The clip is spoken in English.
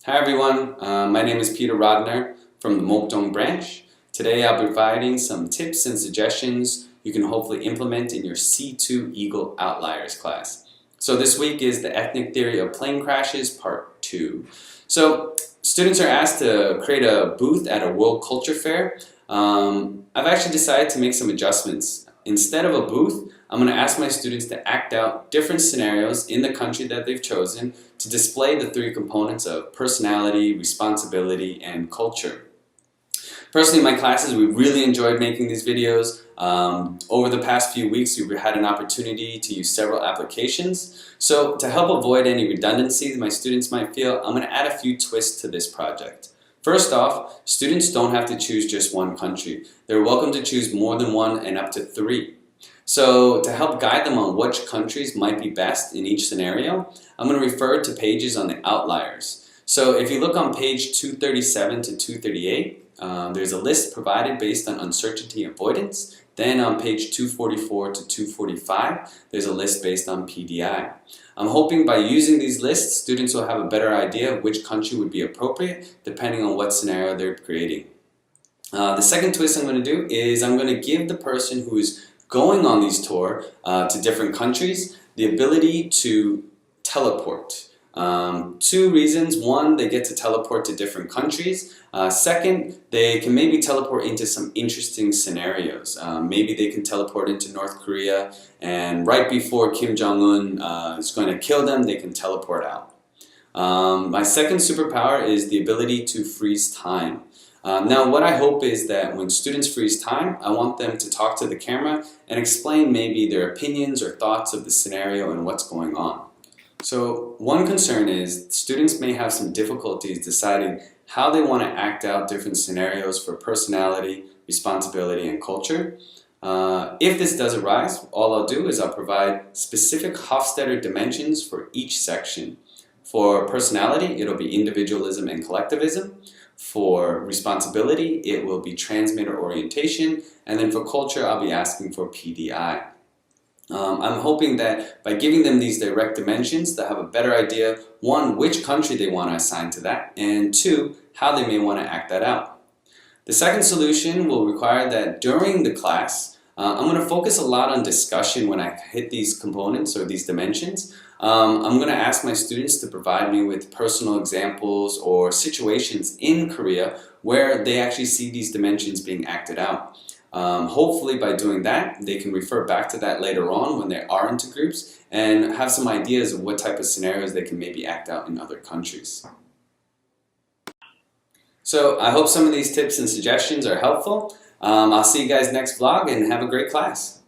Hi everyone, my name is Peter Rodner from the Mokdong Branch. Today I'll be providing some tips and suggestions you can hopefully implement in your C2 Eagle Outliers class. So this week is the Ethnic Theory of Plane Crashes Part 2. So students are asked to create a booth at a World Culture Fair. I've actually decided to make some adjustments. Instead of a booth, I'm going to ask my students to act out different scenarios in the country that they've chosen to display the three components of personality, responsibility, and culture. Personally, in my classes, we really enjoyed making these videos. Over the past few weeks, we've had an opportunity to use several applications. So to help avoid any redundancies my students might feel, I'm going to add a few twists to this project. First off, students don't have to choose just one country. They're welcome to choose more than one and up to 3. So to help guide them on which countries might be best in each scenario, I'm going to refer to pages on the outliers. So if you look on page 237 to 238, there's a list provided based on uncertainty avoidance. Then on page 244 to 245, there's a list based on PDI. I'm hoping by using these lists, students will have a better idea of which country would be appropriate depending on what scenario they're creating. The second twist I'm going to do is I'm going to give the person who is going on these tours to different countries the ability to teleport. 2 reasons. One, they get to teleport to different countries. Second, they can maybe teleport into some interesting scenarios. Maybe they can teleport into North Korea, and right before Kim Jong-un is going to kill them, they can teleport out. My second superpower is the ability to freeze time. Now what I hope is that when students freeze time, I want them to talk to the camera and explain maybe their opinions or thoughts of the scenario and what's going on. So one concern is students may have some difficulties deciding how they want to act out different scenarios for personality, responsibility, and culture. If this does arise, all I'll do is I'll provide specific Hofstadter dimensions for each section. For personality, it'll be individualism and collectivism. For responsibility, it will be transmitter orientation. And then for culture, I'll be asking for PDI. I'm hoping that by giving them these direct dimensions, they'll have a better idea, 1, which country they want to assign to that, and 2, how they may want to act that out. The second solution will require that during the class, I'm going to focus a lot on discussion when I hit these components or these dimensions. I'm going to ask my students to provide me with personal examples or situations in Korea where they actually see these dimensions being acted out. Hopefully by doing that, they can refer back to that later on when they are into groups and have some ideas of what type of scenarios they can maybe act out in other countries. So I hope some of these tips and suggestions are helpful. I'll see you guys next vlog and have a great class.